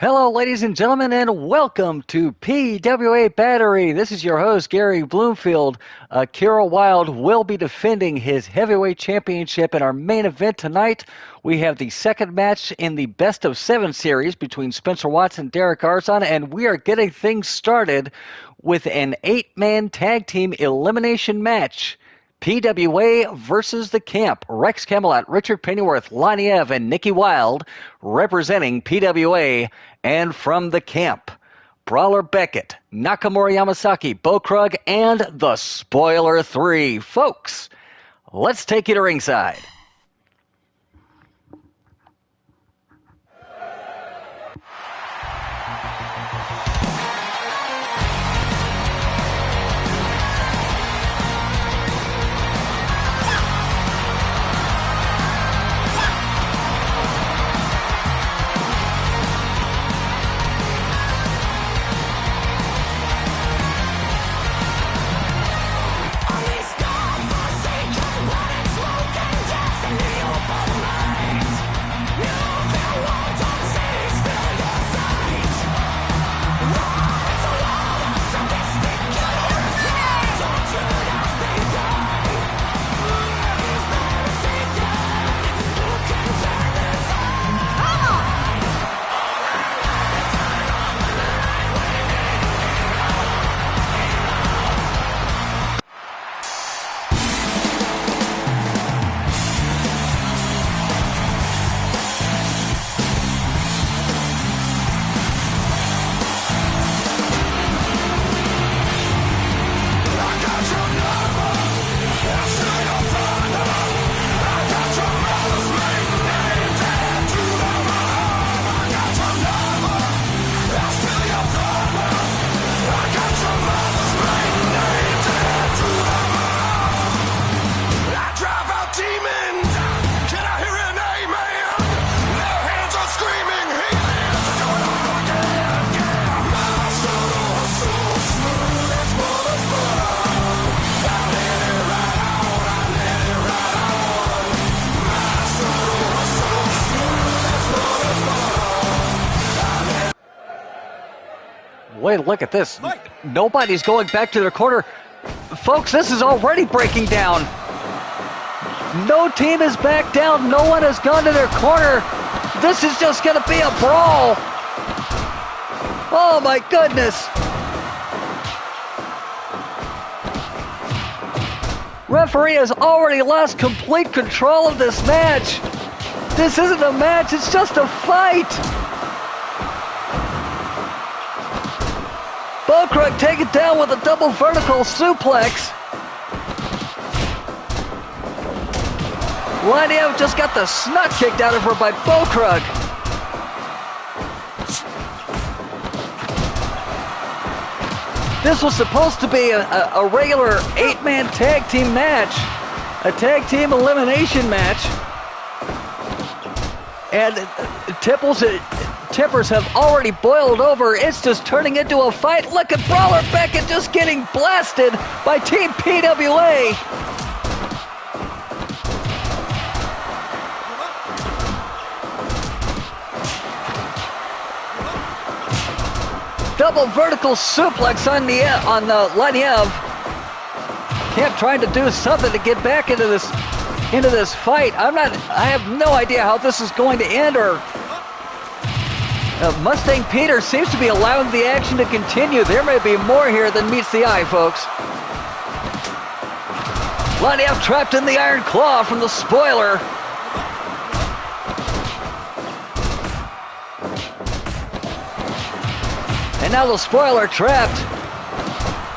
Hello, ladies and gentlemen, and welcome to PWA Battery. This is your host, Gary Bloomfield. Kira Wilde will be defending his heavyweight championship in our main event tonight. We have the second match in the best of 7 series between Spencer Watts and Derek Arzon, and we are getting things started with an 8-man tag team elimination match. PWA versus the Camp. Rex Camelot, Richard Pennyworth, Laniev, and Nikki Wilde representing PWA, and from the Camp, Brawler Beckett, Nakamura Yamasaki, Bo Krug, and the Spoiler 3. Folks, let's take you to ringside. Wait, look at this. Nobody's going back to their corner. Folks, this is already breaking down. No team is back down. No one has gone to their corner. This is just going to be a brawl. Oh, my goodness. Referee has already lost complete control of this match. This isn't a match. It's just a fight. Bo Krug take it down with a double vertical suplex. Laniev just got the snot kicked out of her by Bo Krug. This was supposed to be a regular 8-man tag team match, a tag team elimination match. And Tippers have already boiled over. It's just turning into a fight. Look at Brawler Beckett just getting blasted by Team PWA. Double vertical suplex on Laniev. Camp trying to do something to get back into this fight. I have no idea how this is going to end, or Mustang Peter seems to be allowing the action to continue. There may be more here than meets the eye, folks. Laniev trapped in the Iron Claw from the Spoiler. And now the Spoiler trapped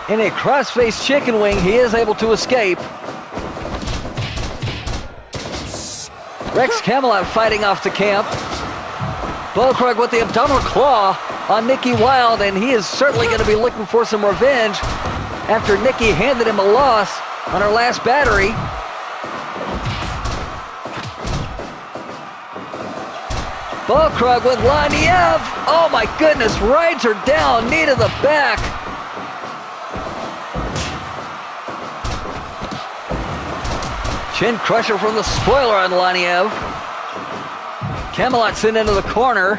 in a cross-face chicken wing. He is able to escape. Rex Camelot fighting off the Camp. Bo Krug with the abdominal claw on Nikki Wilde, and he is certainly going to be looking for some revenge after Nikki handed him a loss on her last battery. Bo Krug with Laniev. Oh my goodness, rides her down, knee to the back. Chin crusher from the Spoiler on Laniev. Camelot sent into the corner.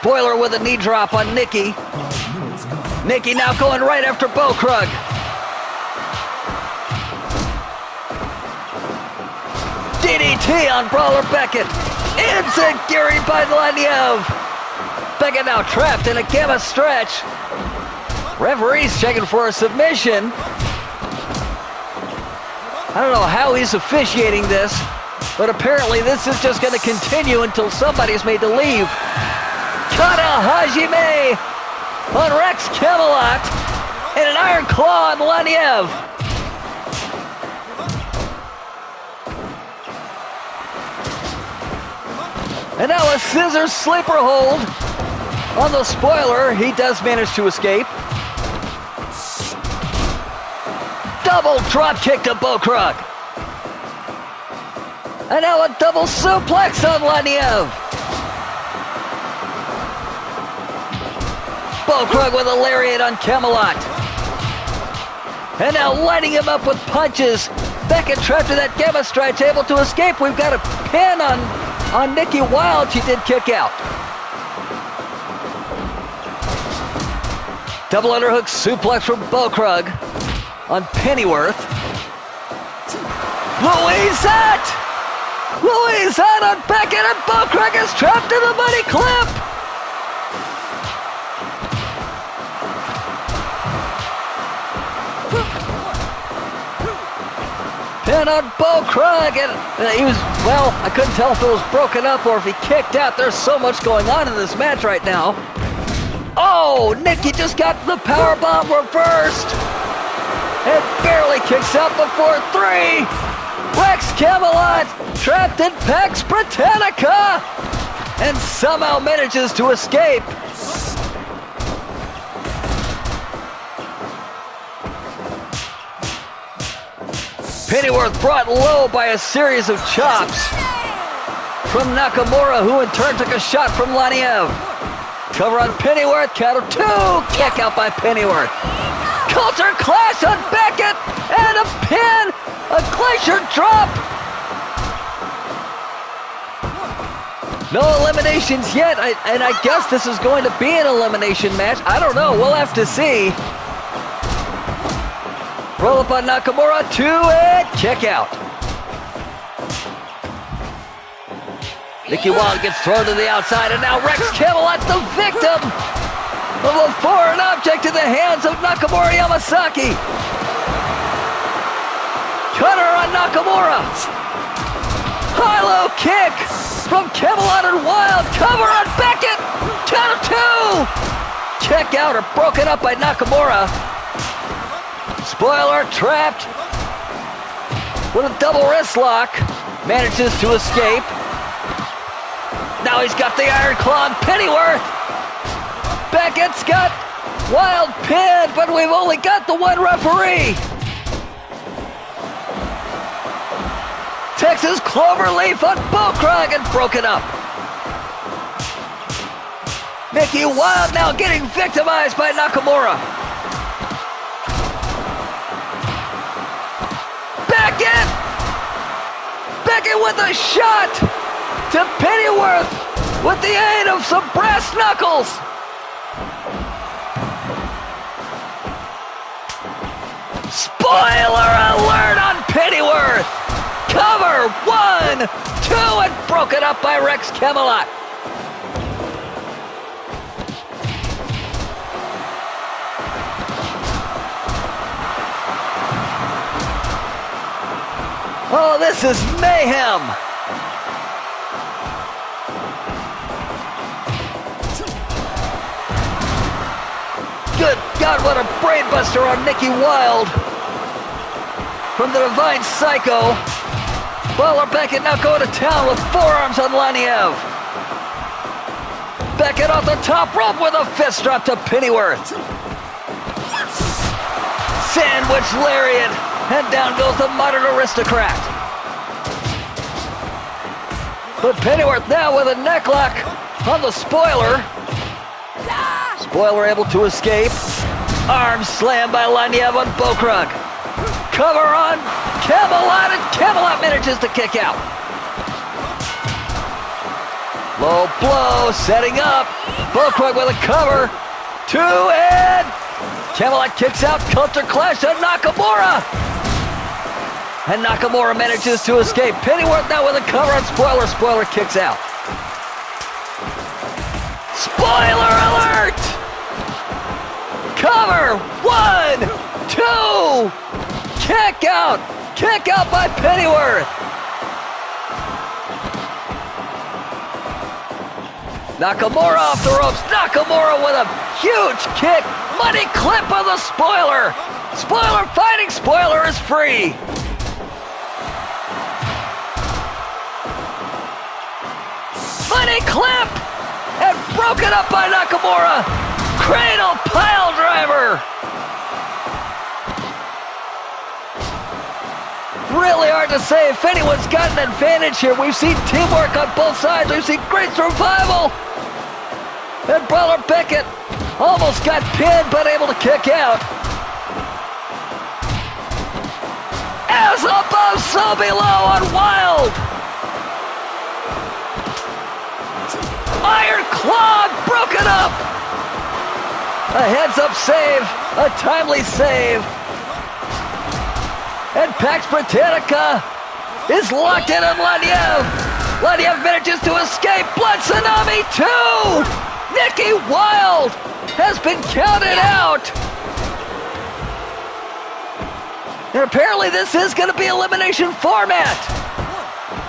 Spoiler with a knee drop on Nikki. Nikki now going right after Bokrug. DDT on Brawler Beckett. Enziguri by Laniev. Beckett now trapped in a gamma stretch. Referee's checking for a submission. I don't know how he's officiating this, but apparently this is just going to continue until somebody's made to leave. Kata Hajime on Rex Camelot and an Iron Claw on Laniev. And now a scissors sleeper hold on the Spoiler. He does manage to escape. Double drop kick to Bokrug. And now a double suplex on Laniev. Bokrug with a lariat on Camelot. And now lighting him up with punches. Beckett trapped in that gamma stretch, able to escape. We've got a pin on Nikki Wild. She did kick out. Double underhook suplex from Bokrug on Pennyworth. Louisette! Louisette on Beckett, and Bokrug is trapped in the money clip! Pin on Bokrug, and he was, well, I couldn't tell if it was broken up or if he kicked out. There's so much going on in this match right now. Oh, Nikki just got the powerbomb reversed. It barely kicks out before 3. Rex Camelot trapped in Pax Britannica and somehow manages to escape. Pennyworth brought low by a series of chops from Nakamura, who in turn took a shot from Laniev. Cover on Pennyworth, count of 2, kick out by Pennyworth. Culture Clash on Beckett, and a pin, a Glacier drop. No eliminations yet, and I guess this is going to be an elimination match. I don't know, we'll have to see. Roll up on Nakamura, 2, and kick out. Nikki Wild gets thrown to the outside, and now Rex Camelot, the victim of a foreign object in the hands of Nakamura Yamasaki. Cutter on Nakamura. High-low kick from Camelot and Wild. Cover on Beckett. Count of 2. Kick out or broken up by Nakamura. Spoiler trapped with a double wrist lock. Manages to escape. Now he's got the Iron Claw on Pennyworth. Beckett's got Wild pinned, but we've only got the one referee. Texas Cloverleaf on Bokrug and broken up. Nikki Wild now getting victimized by Nakamura. Beckett! Beckett with a shot to Pennyworth with the aid of some brass knuckles. Spoiler alert on Pennyworth. Cover, 1, 2, and broken up by Rex Camelot. Oh, this is mayhem. Good God, what a brainbuster on Nikki Wild. From the Divine Psycho. Brawler Beckett now going to town with forearms on Laniev. Beckett off the top rope with a fist drop to Pennyworth. Sandwich lariat. And down goes the modern aristocrat. But Pennyworth now with a necklock on the Spoiler. Spoiler able to escape. Arm slam by Laniev on Bokrug. Cover on Camelot, and Camelot manages to kick out. Low blow, setting up. Bulldog with a cover. 2 and Camelot kicks out. Counter clash to Nakamura. And Nakamura manages to escape. Pennyworth now with a cover on Spoiler. Spoiler kicks out. Spoiler alert! Cover! 1, 2! Kick out! Kick out by Pennyworth! Nakamura off the ropes. Nakamura with a huge kick. Money clip of the Spoiler. Spoiler fighting. Spoiler is free. Money clip. And broken up by Nakamura. Cradle pile driver. Really hard to say if anyone's got an advantage here. We've seen teamwork on both sides. We've seen great survival. And Brawler Beckett almost got pinned, but able to kick out. As above, so below on Wild. Iron Claw broken up. A heads-up save, a timely save. And Pax Britannica is locked in on Laniev. Laniev manages to escape. Blood Tsunami 2! Nikki Wild has been counted out. And apparently this is going to be elimination format.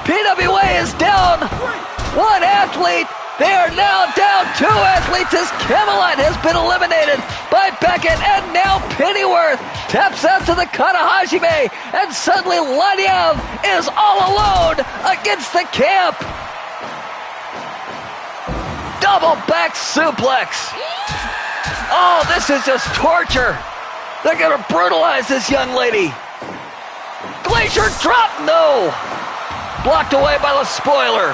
PWA is down 1 athlete. They are now down 2 athletes as Camelot has been eliminated by Beckett, and now Pennyworth taps out to the Kanahajime, and suddenly Laniev is all alone against the camp. Double back suplex. Oh, this is just torture. They're going to brutalize this young lady. Glacier drop, no. Blocked away by the Spoiler.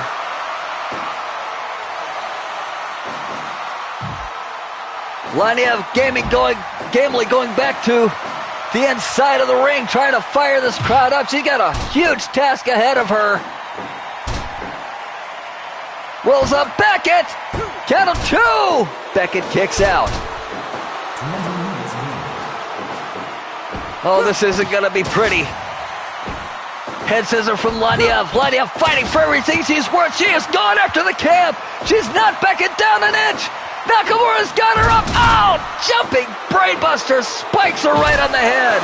Laniev gamely going back to the inside of the ring, trying to fire this crowd up. She's got a huge task ahead of her. Rolls up Beckett. Count of 2. Beckett kicks out. Oh, this isn't going to be pretty. Head scissor from Laniev. Laniev fighting for everything she's worth. She is gone after the camp. She's not Beckett down an inch. Nakamura's got her up. Oh, jumping brainbuster spikes her right on the head.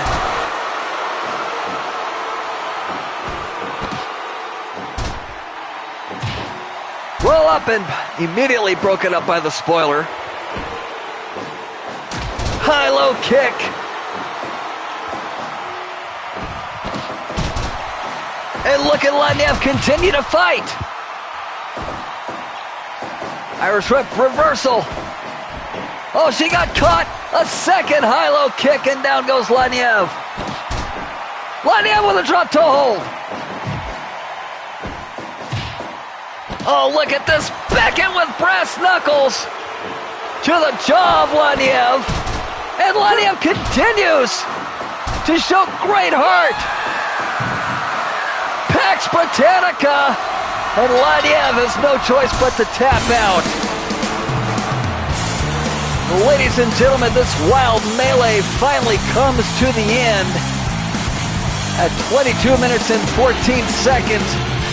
Roll up and immediately broken up by the Spoiler. High-low kick. And look at Laniev continue to fight. Irish Whip reversal. Oh, she got caught. A second high-low kick, and down goes Laniev. Laniev with a drop toe hold. Oh, look at this. Beckett with brass knuckles to the jaw of Laniev. And Laniev continues to show great heart. Pax Britannica. And Laniev has no choice but to tap out. Ladies and gentlemen, this wild melee finally comes to the end at 22 minutes and 14 seconds.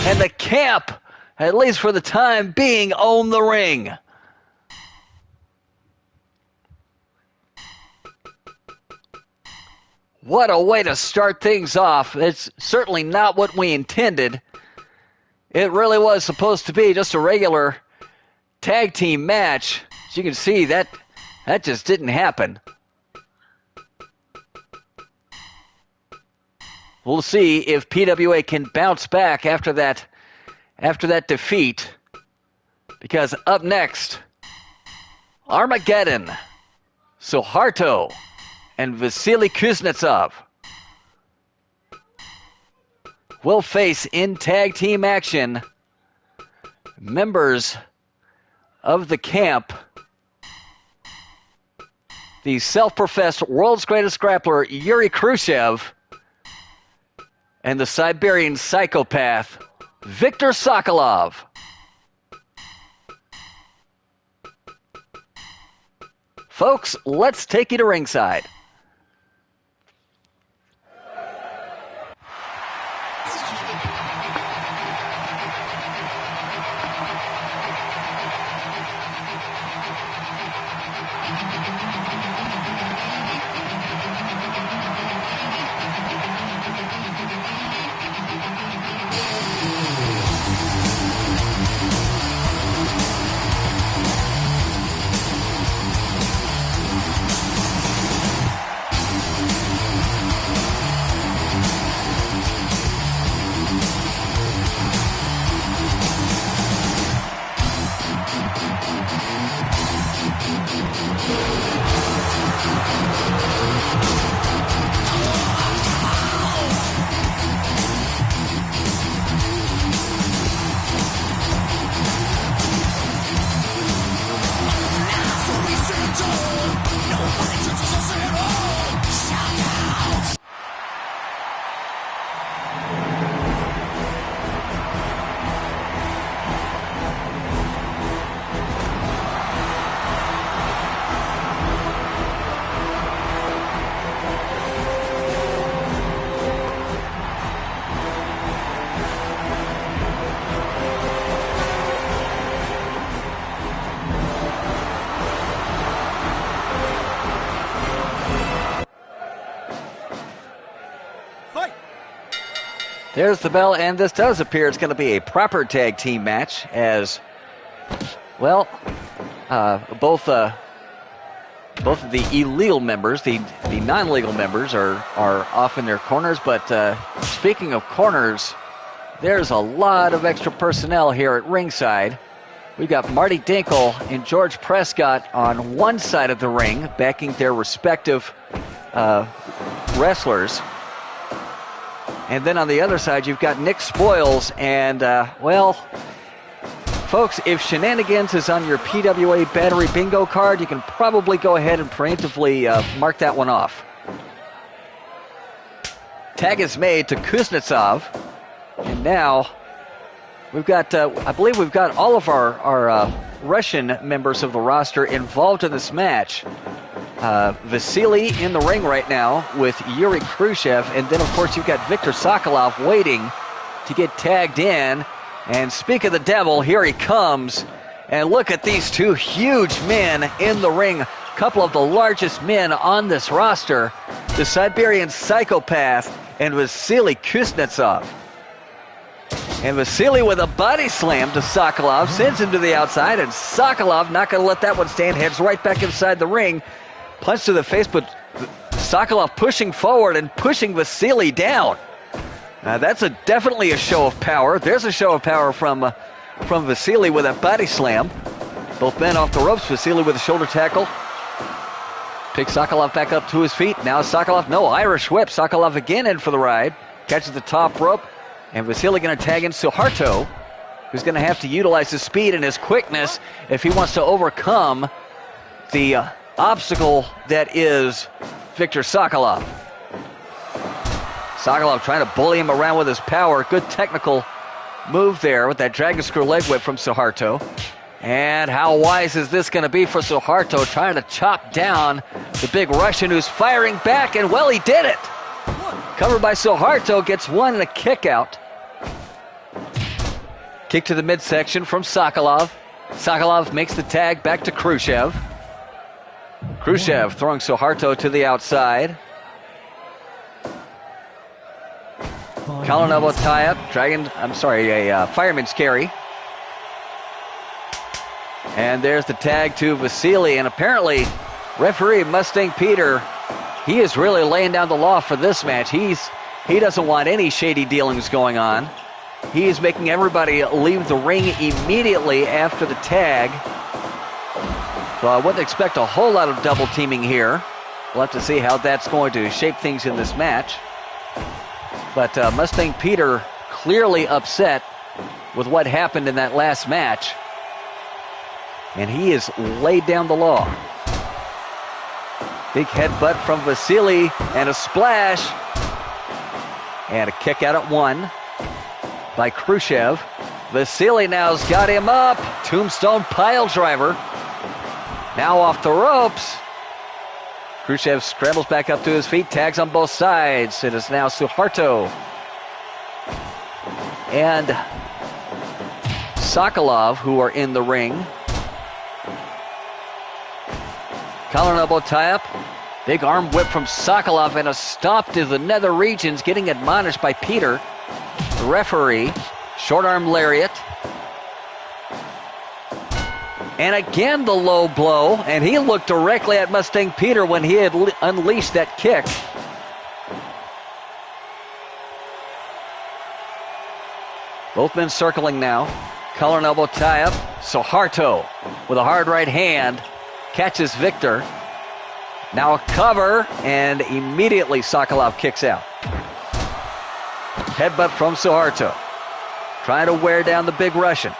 And the camp, at least for the time being, own the ring. What a way to start things off. It's certainly not what we intended. It really was supposed to be just a regular tag team match. As you can see, that just didn't happen. We'll see if PWA can bounce back after that defeat. Because up next, Armageddon, Suharto, and Vasily Kuznetsov will face in tag team action members of the camp, the self-professed world's greatest grappler Yuri Khrushchev, and the Siberian psychopath Viktor Sokolov. Folks, let's take you to ringside. There's the bell, and this does appear it's going to be a proper tag team match as, well, both of the illegal members, the non-legal members are off in their corners. But speaking of corners, there's a lot of extra personnel here at ringside. We've got Marty Dinkle and George Prescott on one side of the ring, backing their respective wrestlers. And then on the other side, you've got Nick Spoils. And, well, folks, if Shenanigans is on your PWA Battery bingo card, you can probably go ahead and preemptively mark that one off. Tag is made to Kuznetsov. And now we've got, I believe we've got all of our Russian members of the roster involved in this match. Vasily in the ring right now with Yuri Khrushchev, and then of course you've got Viktor Sokolov waiting to get tagged in. And speak of the devil, here he comes, and look at these two huge men in the ring, a couple of the largest men on this roster, the Siberian Psychopath and Vasily Kuznetsov. And Vasily with a body slam to Sokolov, sends him to the outside, and Sokolov not going to let that one stand, heads right back inside the ring. Punch to the face, but Sokolov pushing forward and pushing Vasily down. That's definitely a show of power. There's a show of power from Vasily with a body slam. Both men off the ropes. Vasily with a shoulder tackle. Picks Sokolov back up to his feet. Now Sokolov, no, Irish whip. Sokolov again in for the ride. Catches the top rope. And Vasily going to tag in Suharto, who's going to have to utilize his speed and his quickness if he wants to overcome the obstacle that is Viktor Sokolov. Sokolov trying to bully him around with his power. Good technical move there with that dragon screw leg whip from Suharto. And how wise is this going to be for Suharto, trying to chop down the big Russian who's firing back, and well, he did it. Covered by Suharto, gets one and a kick out. Kick to the midsection from Sokolov. Sokolov makes the tag back to Khrushchev. Khrushchev throwing Suharto to the outside. Collar elbow tie-up. A fireman's carry. And there's the tag to Vasily. And apparently, referee Mustang Peter, he is really laying down the law for this match. He doesn't want any shady dealings going on. He is making everybody leave the ring immediately after the tag. So I wouldn't expect a whole lot of double teaming here. We'll have to see how that's going to shape things in this match. But Mustang Peter clearly upset with what happened in that last match. And he has laid down the law. Big headbutt from Vasily and a splash. And a kick out at one by Khrushchev. Vasily now's got him up. Tombstone pile driver. Now off the ropes. Khrushchev scrambles back up to his feet, tags on both sides. It is now Suharto and Sokolov who are in the ring. Collar and elbow tie-up. Big arm whip from Sokolov and a stop to the nether regions, getting admonished by Peter, the referee. Short arm lariat. And again the low blow, and he looked directly at Mustang Peter when he had unleashed that kick. Both men circling now. Collar and elbow tie-up. Suharto with a hard right hand catches Victor. Now a cover, and immediately Sokolov kicks out. Headbutt from Suharto. Trying to wear down the big Russian.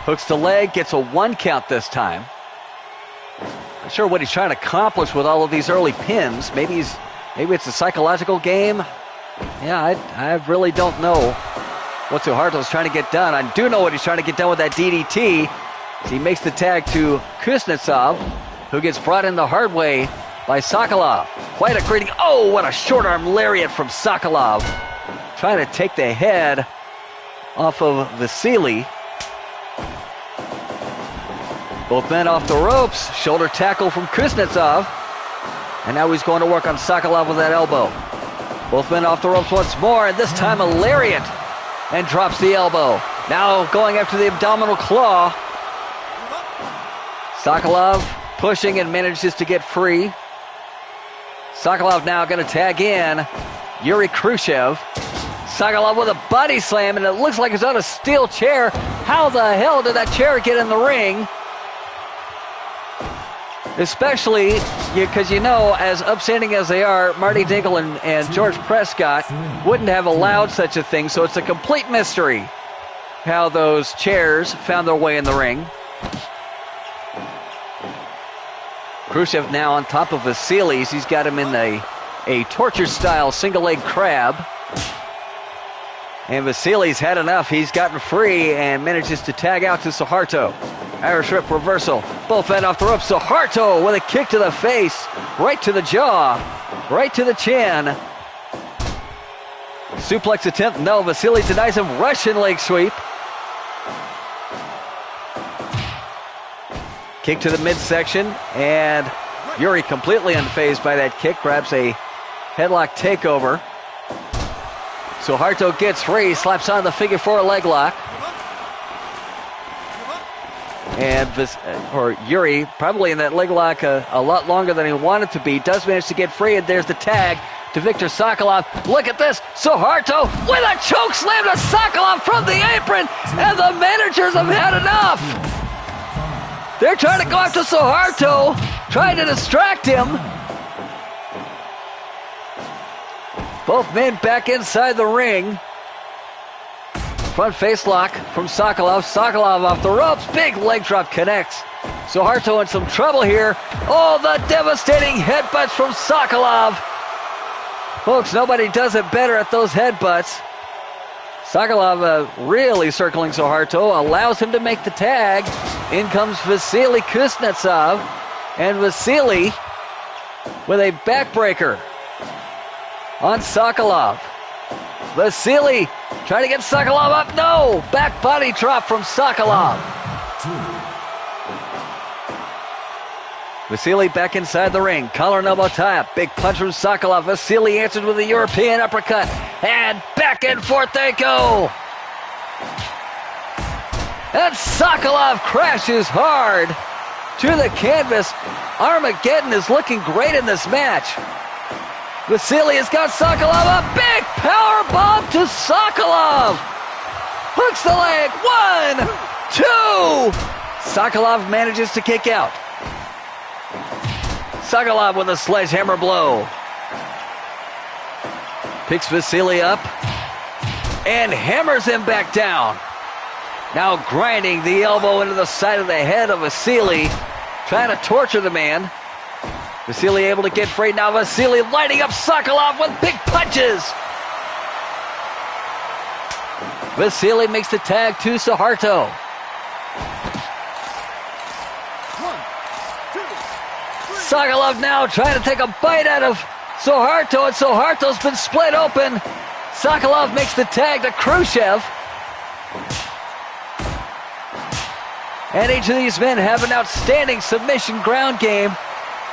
Hooks the leg, gets a 1 count this time. Not sure what he's trying to accomplish with all of these early pins. Maybe it's a psychological game. Yeah, I really don't know what Suharto's trying to get done. I do know what he's trying to get done with that DDT. He makes the tag to Kuznetsov, who gets brought in the hard way by Sokolov. Quite a greeting. Oh, what a short arm lariat from Sokolov. Trying to take the head off of Vasily. Both men off the ropes. Shoulder tackle from Kuznetsov. And now he's going to work on Sokolov with that elbow. Both men off the ropes once more, and this time a lariat. And drops the elbow. Now going after the abdominal claw. Sokolov pushing and manages to get free. Sokolov now going to tag in Yuri Khrushchev. Sokolov with a body slam, and it looks like it's on a steel chair. How the hell did that chair get in the ring? Especially because, as upstanding as they are, Marty Dinkle and George Prescott wouldn't have allowed such a thing, so it's a complete mystery how those chairs found their way in the ring. Khrushchev now on top of Vasily's. He's got him in a torture-style single-leg crab. And Vasily's had enough. He's gotten free and manages to tag out to Suharto. Irish Whip reversal. Both men off the rope. Suharto with a kick to the face. Right to the jaw. Right to the chin. Suplex attempt. No, Vasily denies him. Russian leg sweep. Kick to the midsection. And Yuri completely unfazed by that kick. Grabs a headlock takeover. Suharto gets free. Slaps on the figure four leg lock. And Yuri, probably in that leg lock a lot longer than he wanted to be, does manage to get free, and there's the tag to Viktor Sokolov. Look at this, Suharto with a choke slam to Sokolov from the apron, and the managers have had enough. They're trying to go after Suharto, trying to distract him. Both men back inside the ring. Front face lock from Sokolov. Sokolov off the ropes. Big leg drop connects. Suharto in some trouble here. Oh, the devastating headbutts from Sokolov. Folks, nobody does it better at those headbutts. Sokolov really circling Suharto. Allows him to make the tag. In comes Vasily Kuznetsov. And Vasily with a backbreaker on Sokolov. Vasily trying to get Sokolov up. No! Back body drop from Sokolov. Vasily back inside the ring. Collar and elbow tie-up. Big punch from Sokolov. Vasily answered with a European uppercut. And back and forth they go. And Sokolov crashes hard to the canvas. Armageddon is looking great in this match. Vasily has got Sokolov up. Big power bomb to Sokolov. Hooks the leg. 1, 2. Sokolov manages to kick out. Sokolov with a sledgehammer blow. Picks Vasily up and hammers him back down. Now grinding the elbow into the side of the head of Vasily. Trying to torture the man. Vasily able to get free. Now Vasily lighting up Sokolov with big punches. Vasily makes the tag to Suharto. 1, 2, 3. Sokolov now trying to take a bite out of Suharto, and Suharto's been split open. Sokolov makes the tag to Khrushchev. And each of these men have an outstanding submission ground game.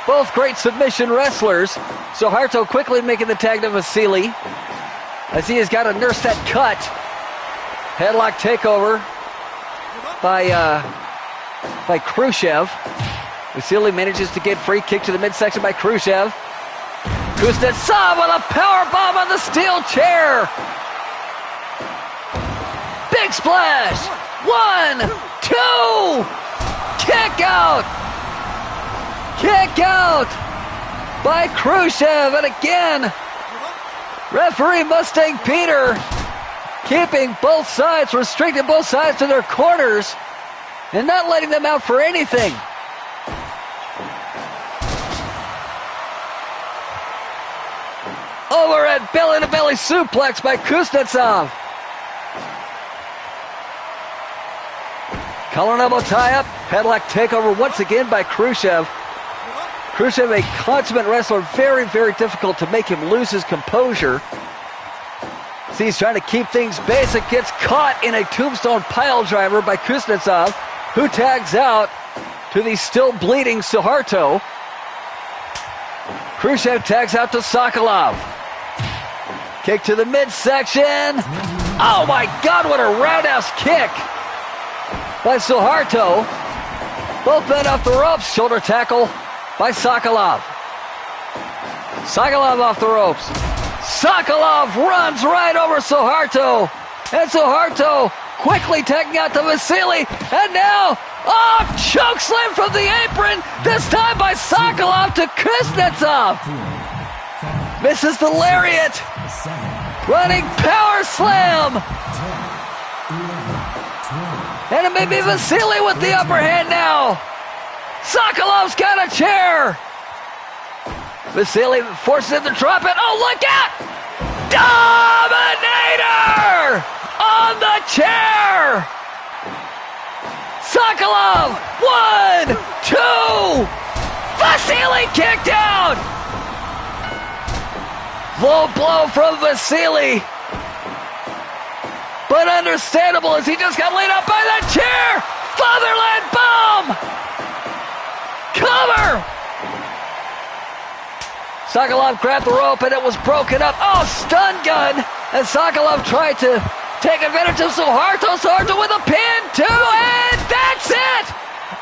Both great submission wrestlers. Suharto quickly making the tag to Vasily, as he has got to nurse that cut. Headlock takeover by Khrushchev. Vasily manages to get free, kick to the midsection by Khrushchev. Kuznetsov with a power bomb on the steel chair. Big splash. 1, 2. Kick out. Kick out by Khrushchev. And again, referee Mustang Peter keeping both sides, restricting both sides to their corners and not letting them out for anything. Overhead belly-to-belly suplex by Kuznetsov. Collar and elbow tie-up. Headlock takeover once again by Khrushchev. Khrushchev, a consummate wrestler, very, very difficult to make him lose his composure. See, he's trying to keep things basic. Gets caught in a tombstone pile driver by Kuznetsov, who tags out to the still bleeding Suharto. Khrushchev tags out to Sokolov. Kick to the midsection. Oh my God, what a roundhouse kick by Suharto. Both men off the ropes. Shoulder tackle by Sokolov. Sokolov off the ropes. Sokolov runs right over Suharto. And Suharto quickly taking out to Vasily. And now, choke slam from the apron. This time by Sokolov to Kuznetsov. Misses the lariat. Running power slam. And it may be Vasily with the upper hand now. Sokolov's got a chair. Vasily forces him to drop it. Oh, look out! Dominator on the chair. Sokolov, 1, 2. Vasily kicked out. Low blow from Vasily. But understandable as he just got laid out by that chair. Fatherland bomb. Cover. Sokolov grabbed the rope and it was broken up. Oh, stun gun. And Sokolov tried to take advantage of Suharto. Suharto with a pin too. And that's it.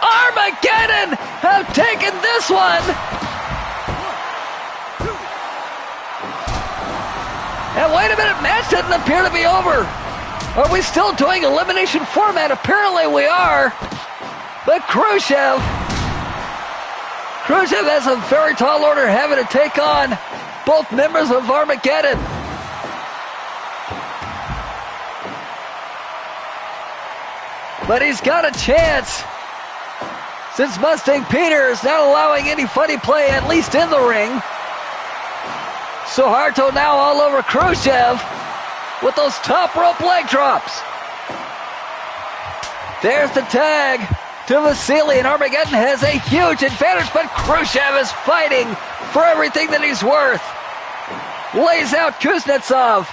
Armageddon have taken this one. And wait a minute, match doesn't appear to be over. Are we still doing elimination format? Apparently we are. But Khrushchev has a very tall order having to take on both members of Armageddon. But he's got a chance, since Mustang Peter is not allowing any funny play, at least in the ring. Suharto now all over Khrushchev with those top rope leg drops. There's the tag to Vasily, and Armageddon has a huge advantage, but Khrushchev is fighting for everything that he's worth. Lays out Kuznetsov.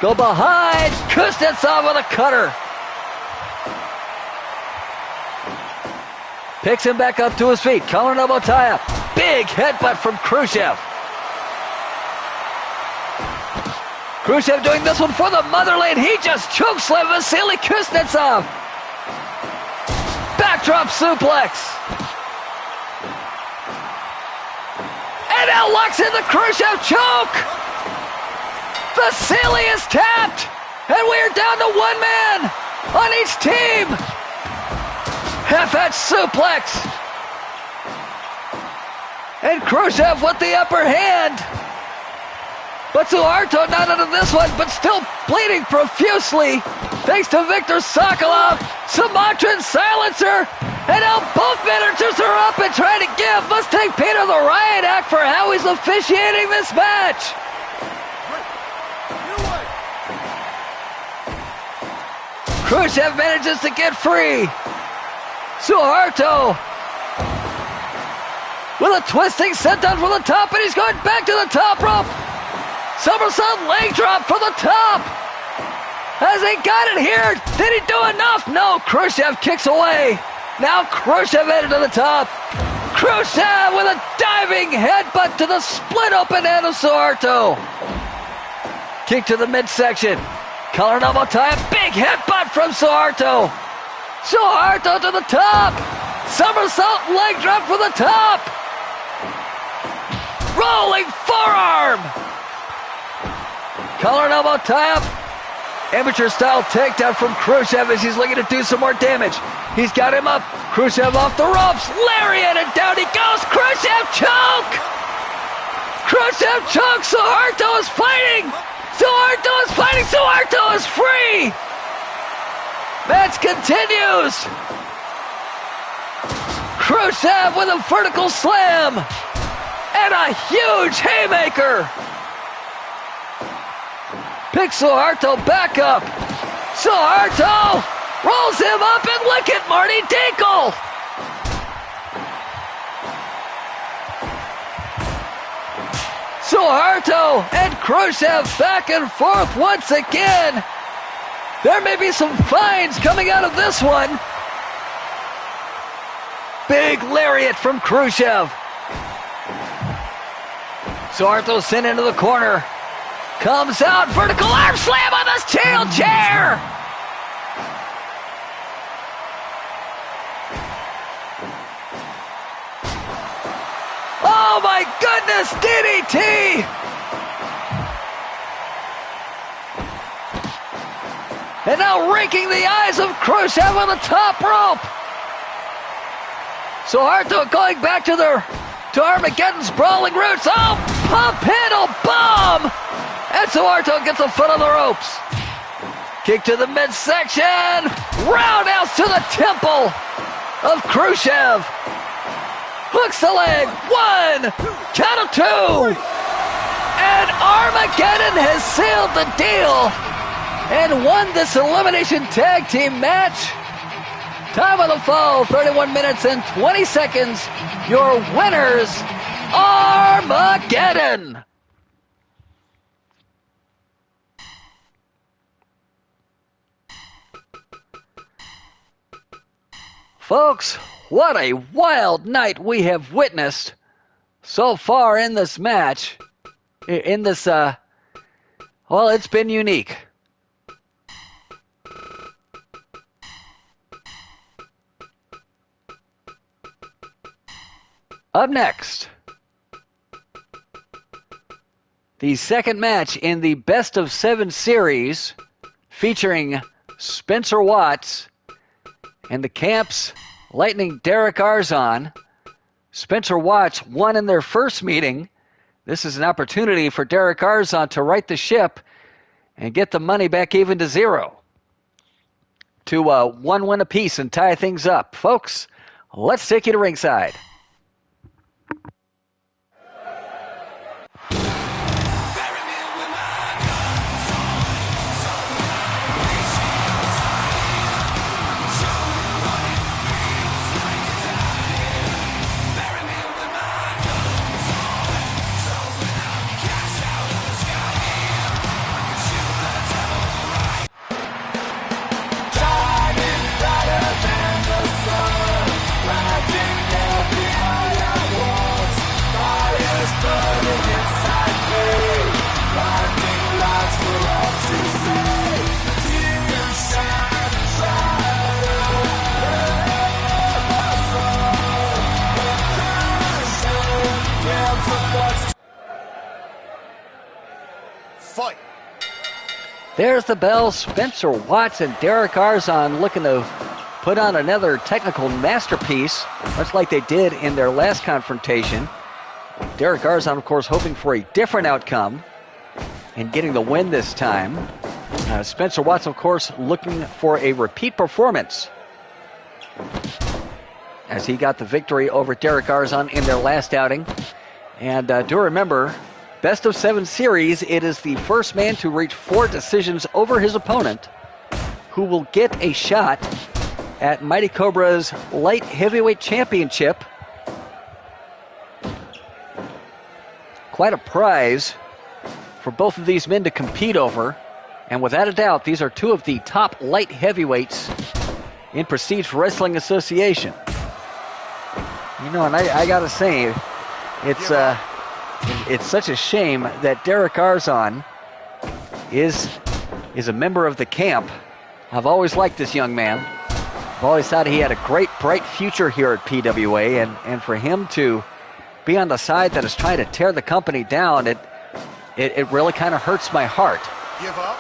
Go behind. Kuznetsov with a cutter. Picks him back up to his feet. Collar and elbow tie-up. Big headbutt from Khrushchev. Khrushchev doing this one for the motherland. He just chokeslammed Vasily Kuznetsov. Backdrop suplex. And now locks in the Khrushchev choke. Vasily is tapped. And we are down to one man on each team. Half-edge suplex. And Khrushchev with the upper hand. But Suharto not out of this one, but still bleeding profusely. Thanks to Victor Sokolov. Sumatran silencer. And now both managers are up and trying to give Mustang Peter the riot act for how he's officiating this match. Khrushchev manages to get free. Suharto with a twisting set down from the top, and he's going back to the top rope. Somersault leg drop for the top. Has he got it here? Did he do enough? No, Khrushchev kicks away. Now Khrushchev headed to the top. Khrushchev with a diving headbutt to the split open head of Suharto. Kick to the midsection. Collar elbow tie, a big headbutt from Suharto. Suharto to the top. Somersault leg drop for the top. Rolling forearm. Collar and elbow tie up. Amateur style takedown from Khrushchev as he's looking to do some more damage. He's got him up. Khrushchev off the ropes. Lariat, and down he goes. Khrushchev choke. Khrushchev choke. Suharto is fighting. Suharto is fighting. Suharto is free. Match continues. Khrushchev with a vertical slam and a huge haymaker. Picks Suharto back up. Suharto rolls him up, and look at Marty Dinkel. Suharto and Khrushchev back and forth once again. There may be some fines coming out of this one. Big lariat from Khrushchev. Suharto sent into the corner. Comes out, vertical arm slam on the steel chair. Oh my goodness, DDT. And now raking the eyes of Khrushchev on the top rope. Suharto going back to Armageddon's brawling roots. Oh, pump handle bomb. And Suharto gets a foot on the ropes. Kick to the midsection. Roundhouse to the temple of Khrushchev. Hooks the leg. 1, count of 2. And Armageddon has sealed the deal and won this elimination tag team match. Time of the fall, 31 minutes and 20 seconds. Your winners, Armageddon. Folks, what a wild night we have witnessed so far in this match. Well, it's been unique. Up next, the second match in the Best of 7 series featuring Spencer Watts and the Camps Lightning Derek Arzon. Spencer Watts won in their first meeting. This is an opportunity for Derek Arzon to right the ship and get the money back even to 0. To 1 win apiece and tie things up. Folks, let's take you to ringside. Fight. There's the bell. Spencer Watts and Derek Arzon looking to put on another technical masterpiece, much like they did in their last confrontation. Derek Arzon, of course, hoping for a different outcome and getting the win this time. Spencer Watts, of course, looking for a repeat performance as he got the victory over Derek Arzon in their last outing. And do remember, Best of 7 series, it is the first man to reach 4 decisions over his opponent who will get a shot at Mighty Cobra's Light Heavyweight Championship. quite a prize for both of these men to compete over. And without a doubt, these are two of the top light heavyweights in Prestige Wrestling Association. You know, and I gotta say, it's such a shame that Derek Arzon is a member of the camp. I've always liked this young man. I've always thought he had a great, bright future here at PWA, and for him to be on the side that is trying to tear the company down, it really kind of hurts my heart. Give up.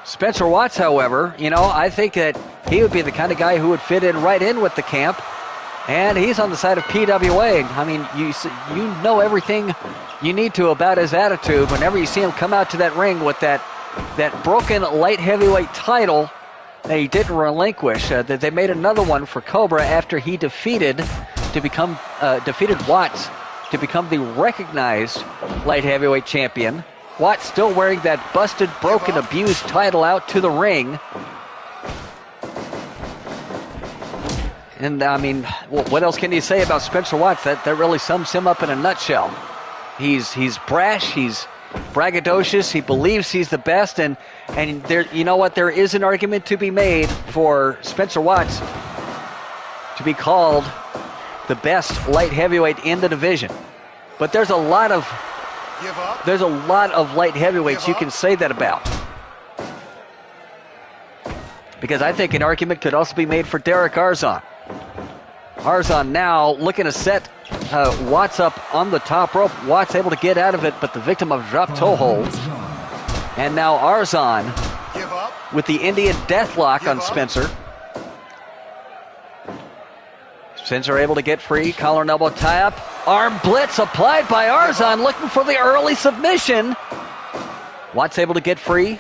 Spencer Watts, however, you know, I think that he would be the kind of guy who would fit in right in with the camp, and he's on the side of PWA. I mean, you know everything you need to about his attitude whenever you see him come out to that ring with that broken light heavyweight title that he didn't relinquish. That they made another one for Cobra after he defeated Watts to become the recognized light heavyweight champion. Watts still wearing that busted, broken, abused title out to the ring. And I mean, what else can you say about Spencer Watts? That really sums him up in a nutshell. He's brash, he's braggadocious, he believes he's the best, and there, you know what, there is an argument to be made for Spencer Watts to be called the best light heavyweight in the division. But there's a lot of light heavyweights you can say that about. Because I think an argument could also be made for Derek Arzon. Arzon now looking to set Watts up on the top rope. Watts able to get out of it, but the victim of drop toe hold. And now Arzon with the Indian Deathlock on Spencer. Spencer able to get free. Collar and elbow tie up. Arm blitz applied by Arzon, looking for the early submission. Watts able to get free.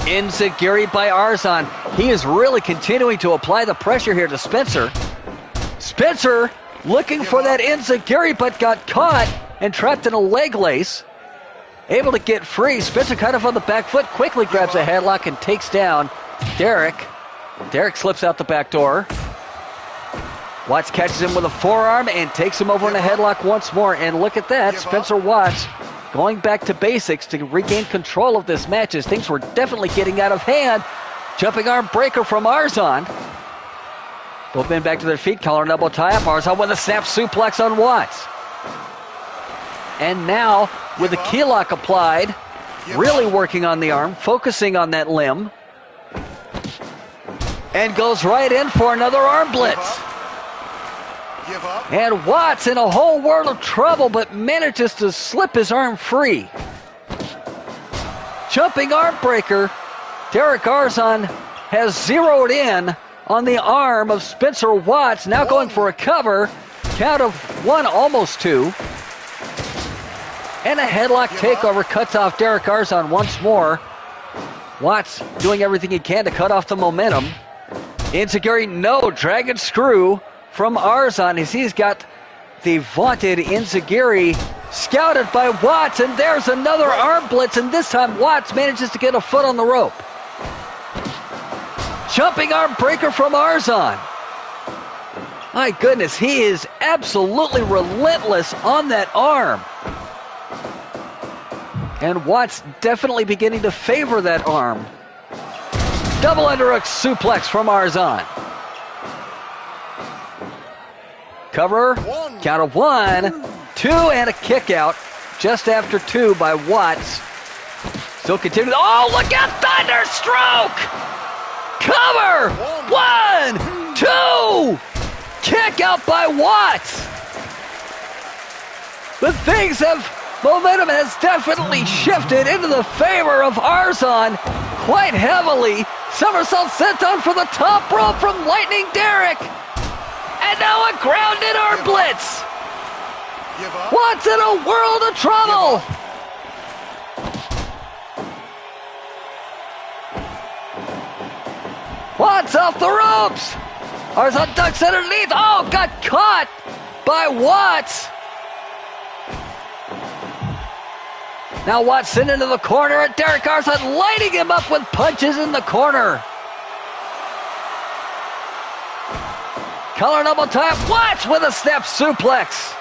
Enziguri by Arzon. He is really continuing to apply the pressure here to Spencer. Spencer looking for that Enziguri, but got caught and trapped in a leg lace. Able to get free. Spencer kind of on the back foot, quickly grabs a headlock and takes down Derek. Derek slips out the back door. Watts catches him with a forearm and takes him over in a headlock once more. And look at that, Spencer Watts going back to basics to regain control of this match as things were definitely getting out of hand. Jumping arm breaker from Arzon. Both men back to their feet, collar and elbow tie up. Arzon with a snap suplex on Watts. And now with the key lock applied, really working on the arm, focusing on that limb. And goes right in for another arm blitz. And Watts in a whole world of trouble, but manages to slip his arm free. Jumping arm breaker. Derek Arzon has zeroed in on the arm of Spencer Watts, now going for a cover. Count of one, almost two. And a headlock takeover cuts off Derek Arzon once more. Watts doing everything he can to cut off the momentum. Enziguri, no, dragon screw from Arzon as he's got the vaunted Enziguri scouted by Watts, and there's another arm blitz, and this time Watts manages to get a foot on the rope. Jumping arm breaker from Arzon. My goodness, he is absolutely relentless on that arm. And Watts definitely beginning to favor that arm. Double underhook suplex from Arzon. Cover, count of 1, 2, and a kick out just after 2 by Watts. Still continuing. Oh, look out, Thunderstroke! Cover, 1, 2, kick out by Watts. But momentum has definitely shifted into the favor of Arzon quite heavily. Somersault senton for the top rope from Lightning Derek. And now a grounded arm blitz. Watts in a world of trouble. Watts off the ropes. Arzon ducks underneath. Oh, got caught by Watts. Now Watts sent into the corner, and Derek Arzon lighting him up with punches in the corner. Collar and elbow tie. Watts with a snap suplex.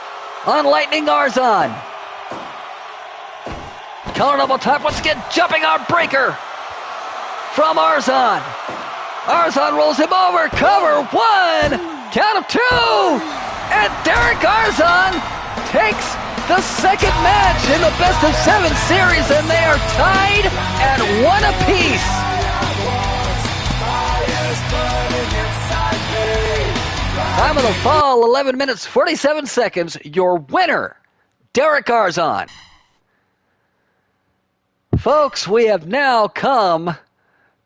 on Lightning Arzon. Collar double top once again, jumping on breaker from Arzon. Arzon rolls him over, cover, 1, count of 2, and Derek Arzon takes the second match in the best-of-7 series, and they are tied at 1 apiece. Time of the fall, 11 minutes, 47 seconds. Your winner, Derek Arzon. Folks, we have now come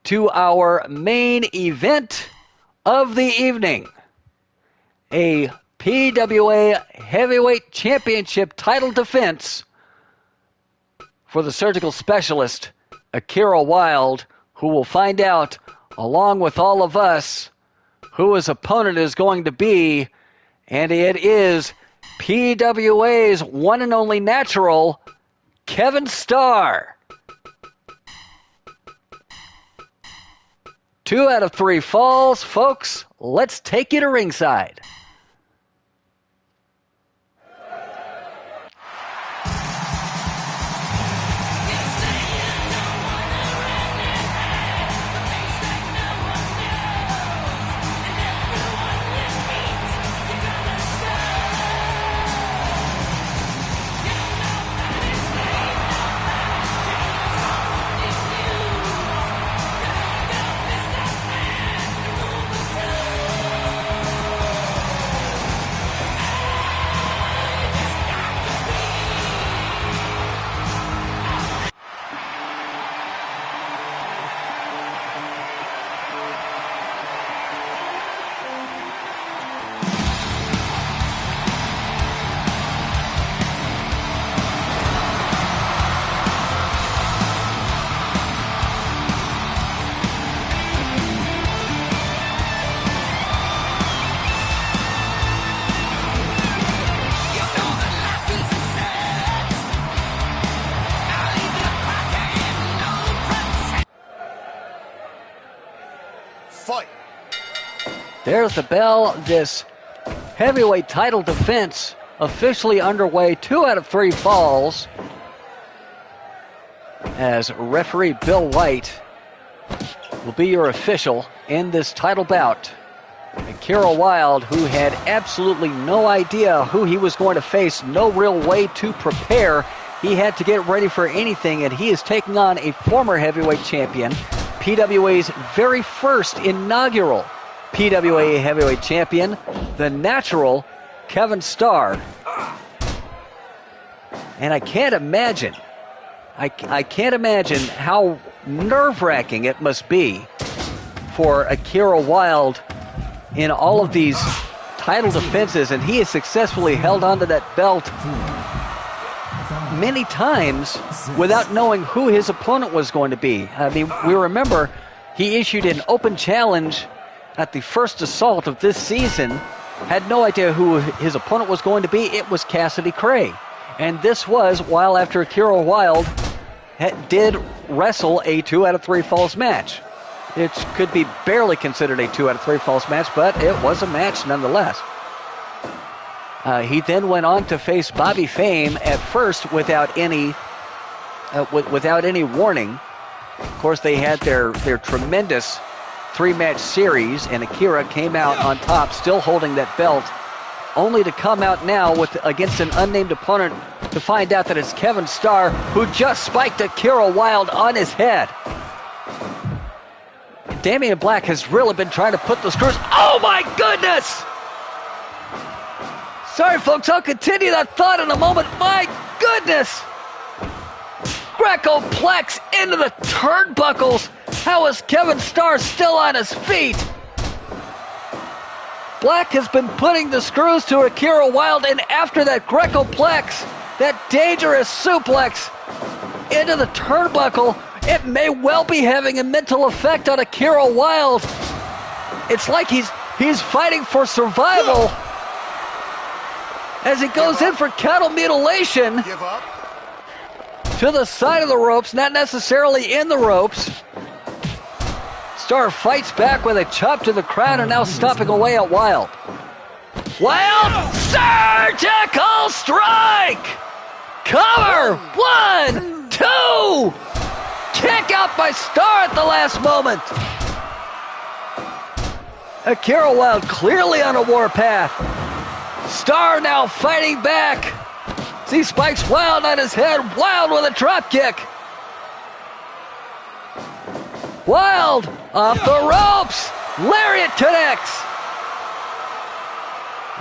to our main event of the evening. A PWA Heavyweight Championship title defense for the surgical specialist, Akira Wilde, who will find out, along with all of us, who his opponent is going to be, and it is PWA's one and only natural, Kevin Starr. 2 out of 3 falls. Folks, let's take you to ringside. Fight. There's the bell. This heavyweight title defense officially underway. 2 out of 3 falls as referee Bill White will be your official in this title bout. Akira Wilde, who had absolutely no idea who he was going to face, no real way to prepare. He had to get ready for anything, and he is taking on a former heavyweight champion, PWA's very first inaugural PWA heavyweight champion, the natural Kevin Starr. And I can't imagine how nerve-wracking it must be for Akira Wilde in all of these title defenses, and he has successfully held onto that belt many times without knowing who his opponent was going to be. I mean, we remember he issued an open challenge at the first assault of this season, had no idea who his opponent was going to be. It was Cassidy Cray. And this was while after Akira Wilde did wrestle a 2 out of 3 falls match. It could be barely considered a 2 out of 3 falls match, but it was a match nonetheless. He then went on to face Bobby Fame at first without any warning. Of course, they had their tremendous 3-match series, and Akira came out on top, still holding that belt, only to come out now against an unnamed opponent to find out that it's Kevin Starr, who just spiked Akira Wilde on his head. Damian Black has really been trying to put the screws. Oh my goodness! Sorry, folks, I'll continue that thought in a moment. My goodness! Greco-plex into the turnbuckles. How is Kevin Starr still on his feet? Black has been putting the screws to Akira Wilde, and after that Greco-plex, that dangerous suplex into the turnbuckle, it may well be having a mental effect on Akira Wilde. It's like he's fighting for survival as he goes in for cattle mutilation to the side of the ropes, not necessarily in the ropes. Starr fights back with a chop to the crown and now stomping away at Wilde. Wilde, surgical Elbow strike! Cover! 1, 2! Kick out by Starr at the last moment. Akira Wilde clearly on a warpath. Starr now fighting back. He spikes Wilde on his head. Wilde with a drop kick. Wilde off the ropes. Lariat connects.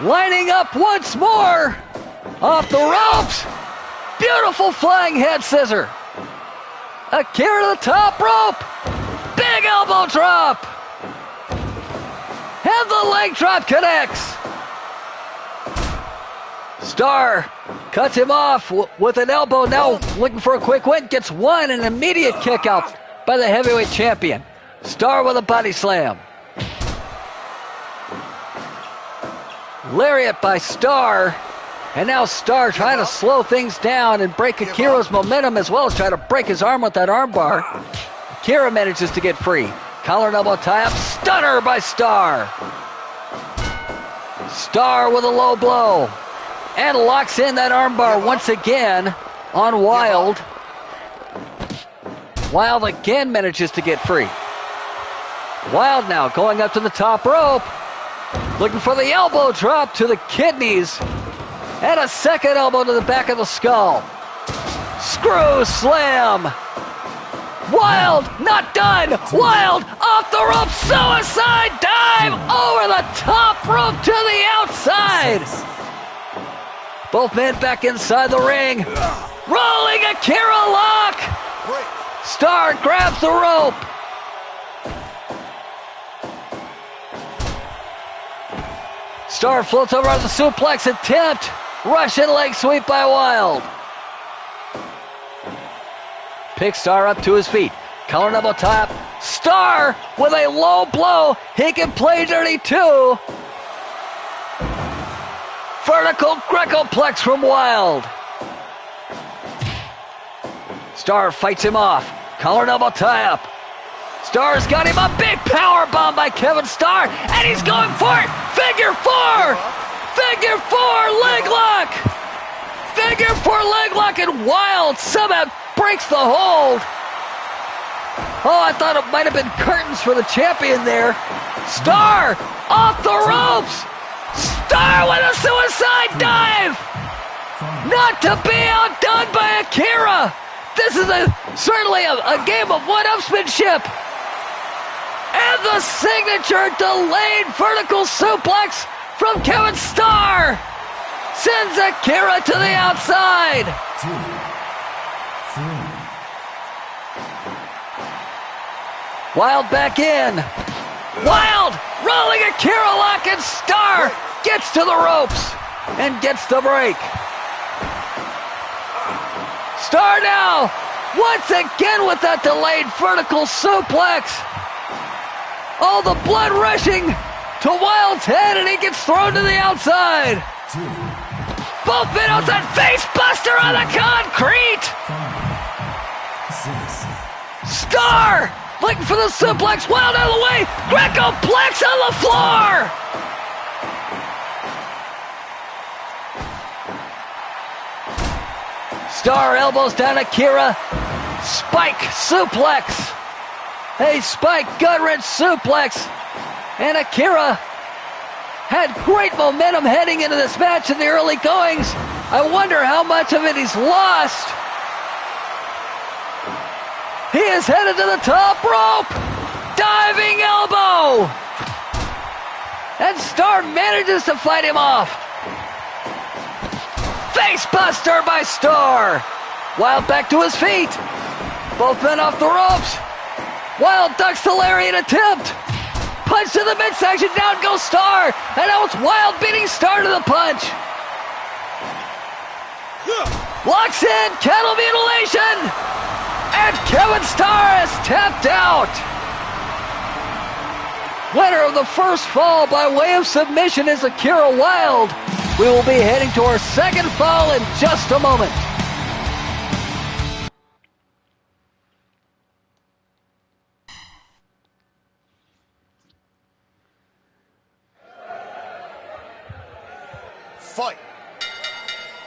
Lining up once more. Off the ropes. Beautiful flying head scissor. Akira to the top rope. Big elbow drop. And the leg drop connects. Starr cuts him off with an elbow. Now looking for a quick win. Gets one. An immediate kick out by the heavyweight champion. Starr with a body slam. Lariat by Starr. And now Starr trying to slow things down and break Akira's momentum as well as try to break his arm with that armbar. Akira manages to get free. Collar and elbow tie-up. Stunner by Starr. Starr with a low blow. And locks in that armbar once again on Wilde. Wilde again manages to get free. Wilde now going up to the top rope. Looking for the elbow drop to the kidneys. And a second elbow to the back of the skull. Screw slam. Wilde not done. Wilde off the rope. Suicide dive over the top rope to the outside. Both men back inside the ring. Rolling Akira lock. Starr grabs the rope. Starr floats over on the suplex attempt. Russian leg sweep by Wilde. Picks Starr up to his feet. Collar and elbow tie up. Starr with a low blow. He can play dirty too. Vertical Grecoplex from Wilde. Starr fights him off. Collar and elbow tie up. Starr's got him up. Big power bomb by Kevin Starr. And he's going for it. Figure four. Figure four leg lock. Figure four leg lock. And Wilde somehow breaks the hold. Oh, I thought it might have been curtains for the champion there. Starr off the ropes. Starr with a suicide dive! Not to be outdone by Akira! This is certainly a game of one-upsmanship! And the signature delayed vertical suplex from Kevin Starr sends Akira to the outside! 2, 3. Wilde back in. Wilde rolling Akira lock and Starr gets to the ropes and gets the break. Starr now once again with that delayed vertical suplex. All the blood rushing to Wilde's head and he gets thrown to the outside. 2, Both men outside. Face buster on the concrete. 5, 6. Starr looking for the suplex. Wilde out of the way. Grecoplex on the floor. Starr elbows down Akira. Spike suplex. A spike gut wrench suplex. And Akira had great momentum heading into this match in the early goings. I wonder how much of it he's lost. He is headed to the top rope. Diving elbow. And Starr manages to fight him off. Face buster by Starr. Wilde back to his feet. Both men off the ropes. Wilde ducks the lariat attempt. Punch to the midsection. Down goes Starr. And now it's Wilde beating Starr to the punch. Locks in. Cattle mutilation. And Kevin Starr has tapped out. Winner of the first fall by way of submission is Akira Wilde. We will be heading to our second fall in just a moment. Fight.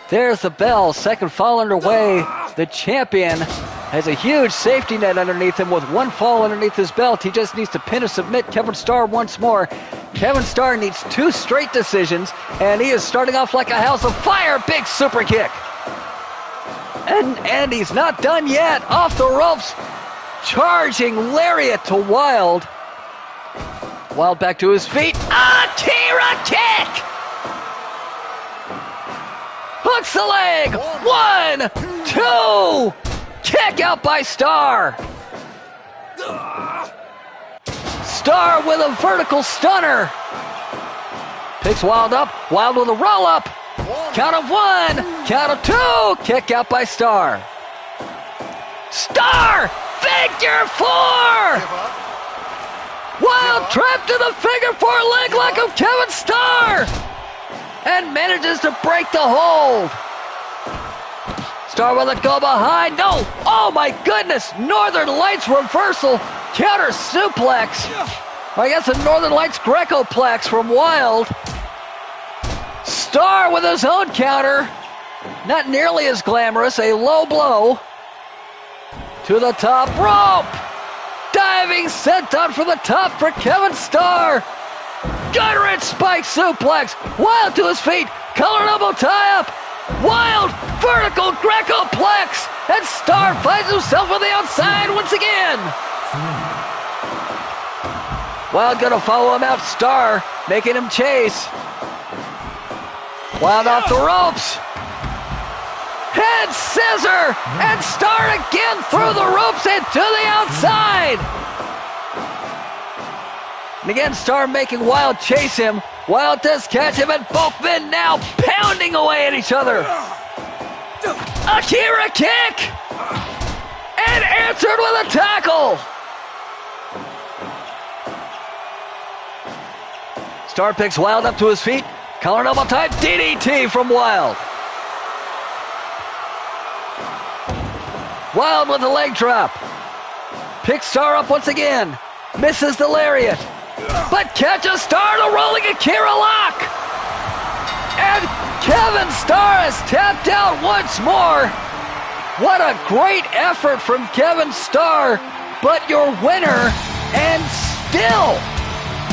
There's the bell. Second fall underway. The champion has a huge safety net underneath him with one fall underneath his belt. He just needs to pin or submit Kevin Starr once more. Kevin Starr needs 2 straight decisions, and he is starting off like a house of fire. Big super kick. And he's not done yet. Off the ropes. Charging lariat to Wild. Wild back to his feet. Akira kick! Hooks the leg. 1, 2. Kick out by Starr. Starr with a vertical stunner. Picks Wild up. Wild with a roll up. Count of 1. Count of 2. Kick out by Starr. Starr! Figure 4! Wild trapped in the figure 4 leg lock of Kevin Starr! And manages to break the hold. Starr with a go behind. No! Oh my goodness! Northern Lights reversal. Counter suplex. I guess a Northern Lights Greco-plex from Wild. Starr with his own counter. Not nearly as glamorous. A low blow. To the top rope. Diving senton from the top for Kevin Starr. Gut-wrench spike suplex. Wild to his feet. Collar elbow tie up. Wild vertical Greco-plex. And Starr finds himself on the outside once again. Wild gonna follow him out. Starr making him chase. Wild off the ropes. Head scissor. And Starr again through the ropes and to the outside. And again, Starr making Wild chase him. Wild does catch him, and both men now pounding away at each other. Akira kick! And answered with a tackle! Starr picks Wild up to his feet. Collar and elbow type DDT from Wild. Wild with a leg drop. Picks Starr up once again. Misses the lariat. But catches Starr to rolling Akira lock. And Kevin Starr is tapped out once more. What a great effort from Kevin Starr. But your winner, and still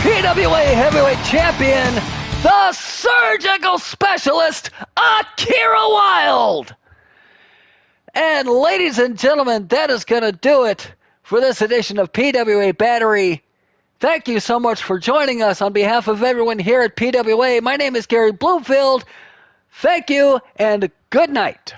PWA Heavyweight Champion, the surgical specialist, Akira Wild. And ladies and gentlemen, that is going to do it for this edition of PWA Battery. Thank you so much for joining us on behalf of everyone here at PWA. My name is Gary Bloomfield. Thank you and good night.